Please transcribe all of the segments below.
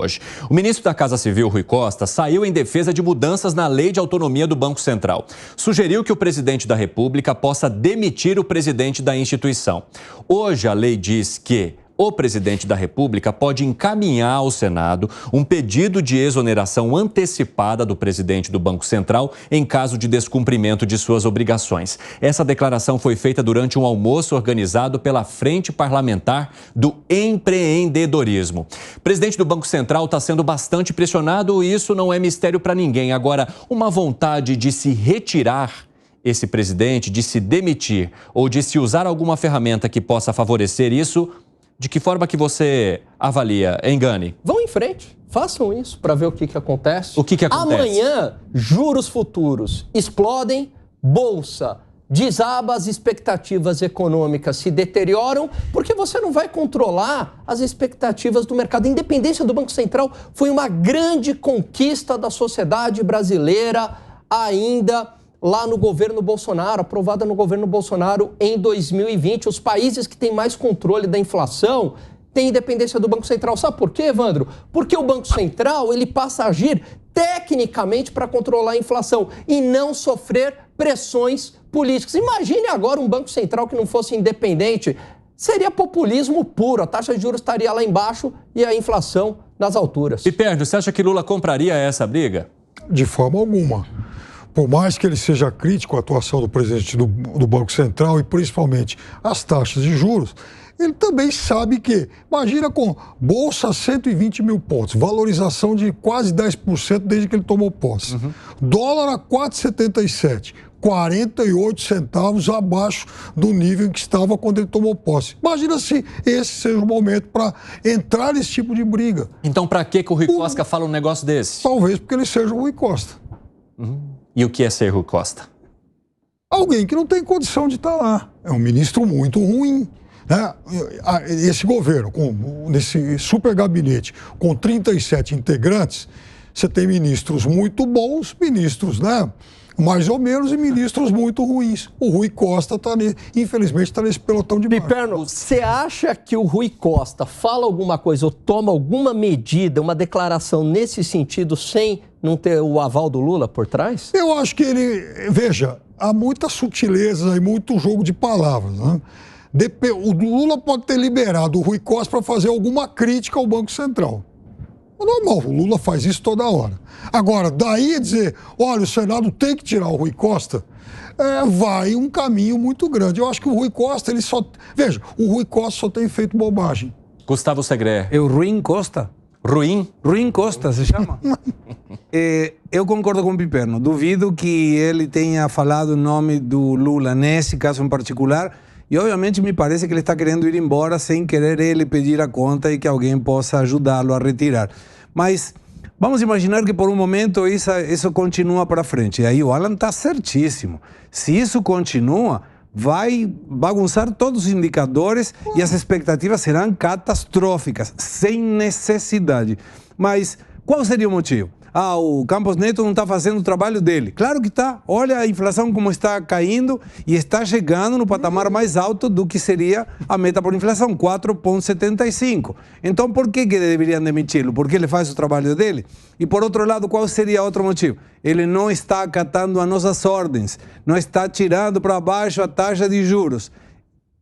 Hoje. O ministro da Casa Civil, Rui Costa, saiu em defesa de mudanças na lei de autonomia do Banco Central. Sugeriu que o presidente da República possa demitir o presidente da instituição. Hoje, a lei diz que o presidente da República pode encaminhar ao Senado um pedido de exoneração antecipada do presidente do Banco Central em caso de descumprimento de suas obrigações. Essa declaração foi feita durante um almoço organizado pela Frente Parlamentar do Empreendedorismo. O presidente do Banco Central está sendo bastante pressionado e isso não é mistério para ninguém. Agora, uma vontade de se retirar esse presidente, de se demitir ou de se usar alguma ferramenta que possa favorecer isso, de que forma que você avalia? Engane. Vão em frente, façam isso para ver o que acontece. O que acontece? Amanhã, juros futuros explodem, bolsa desaba, as expectativas econômicas se deterioram, porque você não vai controlar as expectativas do mercado. A independência do Banco Central foi uma grande conquista da sociedade brasileira ainda lá no governo Bolsonaro, aprovada no governo Bolsonaro em 2020. Os países que têm mais controle da inflação têm independência do Banco Central. Sabe por quê, Evandro? Porque o Banco Central ele passa a agir tecnicamente para controlar a inflação e não sofrer pressões políticas. Imagine agora um Banco Central que não fosse independente. Seria populismo puro. A taxa de juros estaria lá embaixo e a inflação nas alturas. E Pérdio, você acha que Lula compraria essa briga? De forma alguma. Por mais que ele seja crítico à atuação do presidente do Banco Central e principalmente as taxas de juros, ele também sabe que, imagina com bolsa 120 mil pontos, valorização de quase 10% desde que ele tomou posse. Dólar a 4,77, 48 centavos abaixo do nível em que estava quando ele tomou posse. Imagina se esse seja o momento para entrar nesse tipo de briga. Então, para que o Rui Costa fala um negócio desse? Talvez porque ele seja o Rui Costa. E o que é ser Rui Costa? Alguém que não tem condição de estar lá. É um ministro muito ruim. Né? Esse governo, nesse super gabinete, com 37 integrantes, você tem ministros muito bons, ministros, né, mais ou menos, e ministros muito ruins. O Rui Costa, infelizmente, está nesse pelotão de baixo. Piperno, você acha que o Rui Costa fala alguma coisa ou toma alguma medida, uma declaração nesse sentido, sem não ter o aval do Lula por trás? Eu acho que ele... Veja, há muita sutileza e muito jogo de palavras, né? O Lula pode ter liberado o Rui Costa para fazer alguma crítica ao Banco Central. É normal, o Lula faz isso toda hora. Agora, daí a dizer, olha, o Senado tem que tirar o Rui Costa, vai um caminho muito grande. Eu acho que o Rui Costa, ele só... Veja, o Rui Costa só tem feito bobagem. Gustavo Segre. É o Ruim Costa. Ruim? Ruim Costa, se chama. Eu concordo com o Piperno. Duvido que ele tenha falado o nome do Lula nesse caso em particular. E, obviamente, me parece que ele está querendo ir embora sem querer ele pedir a conta e que alguém possa ajudá-lo a retirar. Mas vamos imaginar que, por um momento, isso continua para frente. E aí o Alan está certíssimo. Se isso continua, vai bagunçar todos os indicadores e as expectativas serão catastróficas, sem necessidade. Mas qual seria o motivo? O Campos Neto não está fazendo o trabalho dele. Claro que está. Olha a inflação como está caindo e está chegando no patamar mais alto do que seria a meta por inflação, 4,75. Então, por que deveriam demiti-lo? Porque ele faz o trabalho dele? E, por outro lado, qual seria outro motivo? Ele não está acatando as nossas ordens, não está tirando para baixo a taxa de juros.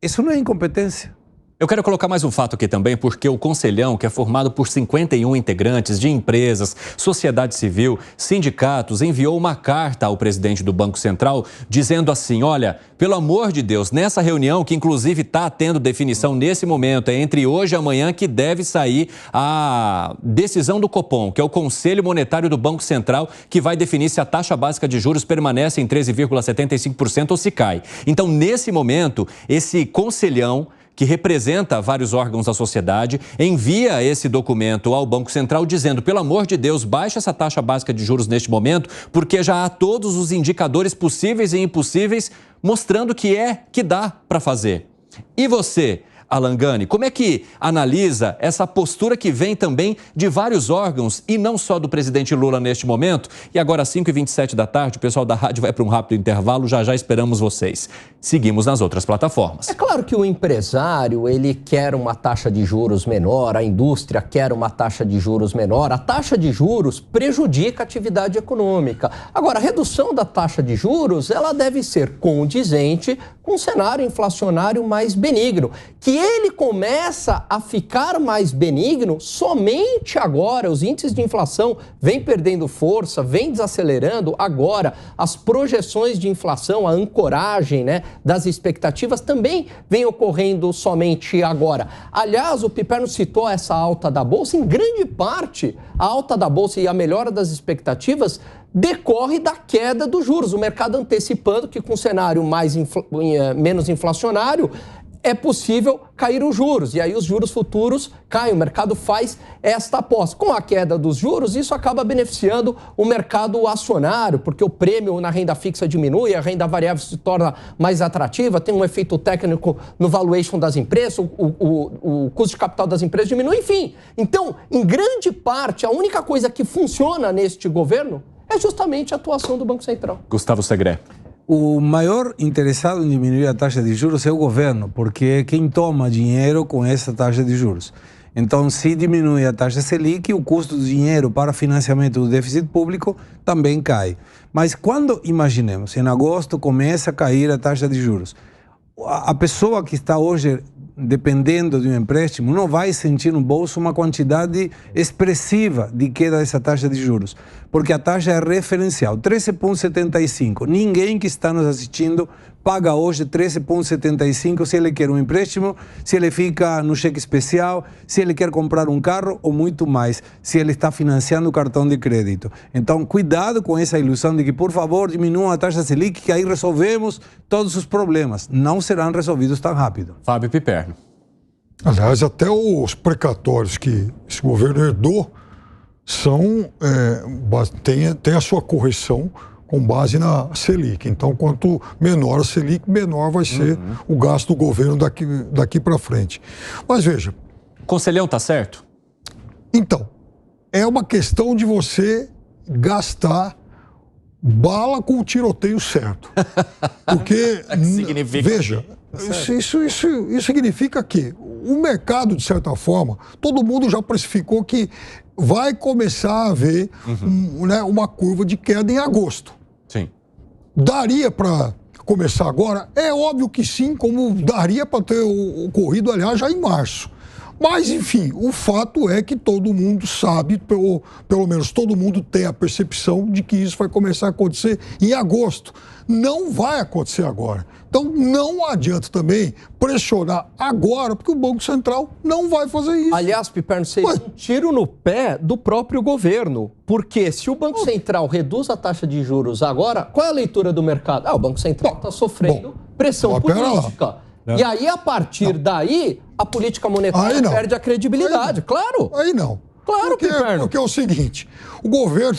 Isso não é incompetência. Eu quero colocar mais um fato aqui também, porque o Conselhão, que é formado por 51 integrantes de empresas, sociedade civil, sindicatos, enviou uma carta ao presidente do Banco Central dizendo assim, olha, pelo amor de Deus, nessa reunião, que inclusive está tendo definição nesse momento, é entre hoje e amanhã que deve sair a decisão do Copom, que é o Conselho Monetário do Banco Central, que vai definir se a taxa básica de juros permanece em 13,75% ou se cai. Então, nesse momento, esse Conselhão, que representa vários órgãos da sociedade, envia esse documento ao Banco Central dizendo, pelo amor de Deus, baixe essa taxa básica de juros neste momento, porque já há todos os indicadores possíveis e impossíveis mostrando que dá para fazer. E você Alan Gani. Como é que analisa essa postura que vem também de vários órgãos e não só do presidente Lula neste momento? E agora, às 5h27 da tarde, o pessoal da rádio vai para um rápido intervalo, já esperamos vocês. Seguimos nas outras plataformas. É claro que o empresário, ele quer uma taxa de juros menor, a indústria quer uma taxa de juros menor. A taxa de juros prejudica a atividade econômica. Agora, a redução da taxa de juros, ela deve ser condizente com um cenário inflacionário mais benigno, que ele começa a ficar mais benigno somente agora. Os índices de inflação vêm perdendo força, vêm desacelerando agora. As projeções de inflação, a ancoragem, né, das expectativas também vem ocorrendo somente agora. Aliás, o Piperno citou essa alta da Bolsa. Em grande parte, a alta da Bolsa e a melhora das expectativas decorre da queda dos juros. O mercado antecipando que com um cenário menos inflacionário é possível cair os juros. E aí os juros futuros caem, o mercado faz esta aposta. Com a queda dos juros, isso acaba beneficiando o mercado acionário, porque o prêmio na renda fixa diminui, a renda variável se torna mais atrativa, tem um efeito técnico no valuation das empresas, o custo de capital das empresas diminui, enfim. Então, em grande parte, a única coisa que funciona neste governo é justamente a atuação do Banco Central. Gustavo Segré. O maior interessado em diminuir a taxa de juros é o governo, porque é quem toma dinheiro com essa taxa de juros. Então, se diminui a taxa Selic, o custo do dinheiro para financiamento do déficit público também cai. Mas quando, imaginemos, em agosto começa a cair a taxa de juros, a pessoa que está hoje dependendo de um empréstimo, não vai sentir no bolso uma quantidade expressiva de queda dessa taxa de juros, porque a taxa é referencial, 13,75. Ninguém que está nos assistindo paga hoje 13,75 se ele quer um empréstimo, se ele fica no cheque especial, se ele quer comprar um carro ou muito mais, se ele está financiando o cartão de crédito. Então, cuidado com essa ilusão de que, por favor, diminuam a taxa Selic, que aí resolvemos todos os problemas. Não serão resolvidos tão rápido. Fábio Piperno. Aliás, até os precatórios que esse governo herdou tem a sua correção com base na Selic. Então, quanto menor a Selic, menor vai ser o gasto do governo daqui para frente. Mas veja... Conselhão, tá certo? Então, é uma questão de você gastar bala com o tiroteio certo. Porque, significa veja, isso significa que o mercado, de certa forma, todo mundo já precificou que vai começar a haver uma curva de queda em agosto. Sim. Daria para começar agora? É óbvio que sim, como daria para ter ocorrido, aliás, já em março. Mas, enfim, o fato é que todo mundo sabe, pelo menos todo mundo tem a percepção de que isso vai começar a acontecer em agosto. Não vai acontecer agora. Então, não adianta também pressionar agora, porque o Banco Central não vai fazer isso. Aliás, Piperno, seria um tiro no pé do próprio governo. Porque se o Banco Central reduz a taxa de juros agora, qual é a leitura do mercado? O Banco Central está sofrendo pressão política. E aí, a partir daí, a política monetária perde a credibilidade. Claro. Aí não. Claro, Piperno. Porque é o seguinte, o governo...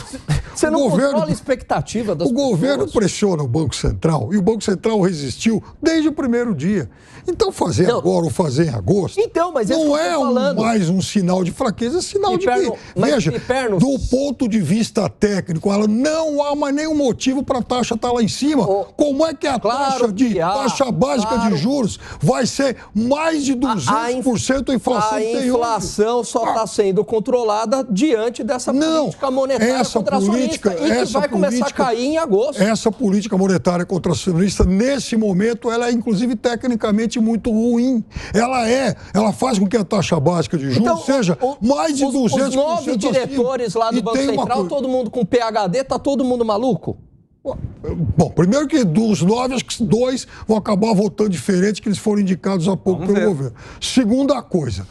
Você não controla a expectativa das pessoas. O governo pressiona o Banco Central e o Banco Central resistiu desde o primeiro dia. Então fazer agora ou fazer em agosto mas não é mais um sinal de fraqueza, é sinal de que, veja, do ponto de vista técnico, ela não há mais nenhum motivo para a taxa estar lá em cima. Como é que a taxa básica de juros vai ser mais de 200% a inflação? A inflação só está sendo controlada diante dessa política monetária contracionista e que vai começar a cair em agosto. Essa política monetária contracionista, nesse momento, ela é inclusive tecnicamente muito ruim. Ela faz com que a taxa básica de juros seja mais de 200%. Os 9 diretores lá do Banco Central, todo mundo com PhD, tá todo mundo maluco? Bom, primeiro que dos 9, acho que 2 vão acabar votando diferente, que eles foram indicados há pouco pelo governo. Segunda coisa,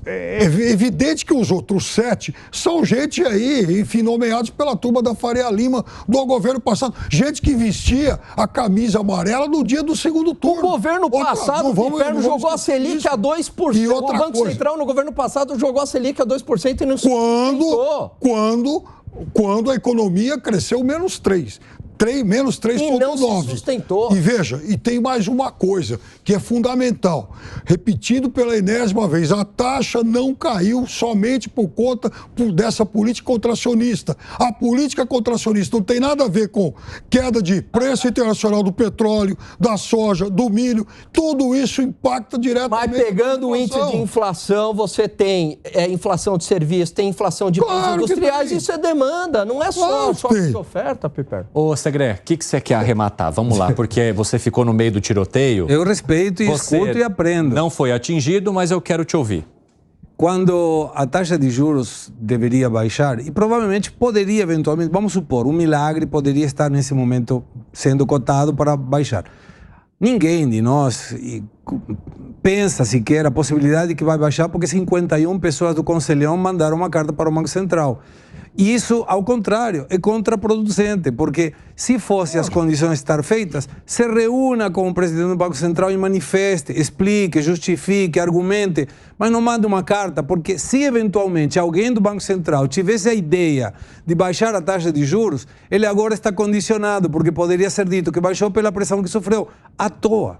é evidente que os outros 7 são gente aí, enfim, nomeados pela turma da Faria Lima do governo passado. Gente que vestia a camisa amarela no dia do segundo turno. O governo passado, o governo jogou a Selic a 2%. E outra o Banco Central no governo passado jogou a Selic a 2% e não sustentou. Quando a economia cresceu menos 3%. menos 3,9. E não se sustentou. E veja, e tem mais uma coisa que é fundamental. Repetindo pela enésima vez, a taxa não caiu somente por conta dessa política contracionista. A política contracionista não tem nada a ver com queda de preço internacional do petróleo, da soja, do milho. Tudo isso impacta diretamente. Mas pegando o índice de inflação, você tem inflação de serviços, tem inflação de bens industriais, isso é demanda, não é só de oferta, Piper. Ô, Segré, o que você quer arrematar? Vamos lá, porque você ficou no meio do tiroteio. Eu respeito e escuto e aprendo. Não foi atingido, mas eu quero te ouvir. Quando a taxa de juros deveria baixar, e provavelmente poderia eventualmente, vamos supor, um milagre poderia estar nesse momento sendo cotado para baixar. Ninguém de nós pensa sequer a possibilidade de que vai baixar, porque 51 pessoas do Conselhão mandaram uma carta para o Banco Central. E isso, ao contrário, é contraproducente, porque se fossem as condições estar feitas, se reúna com o presidente do Banco Central e manifeste, explique, justifique, argumente, mas não mande uma carta, porque se eventualmente alguém do Banco Central tivesse a ideia de baixar a taxa de juros, ele agora está condicionado, porque poderia ser dito que baixou pela pressão que sofreu à toa.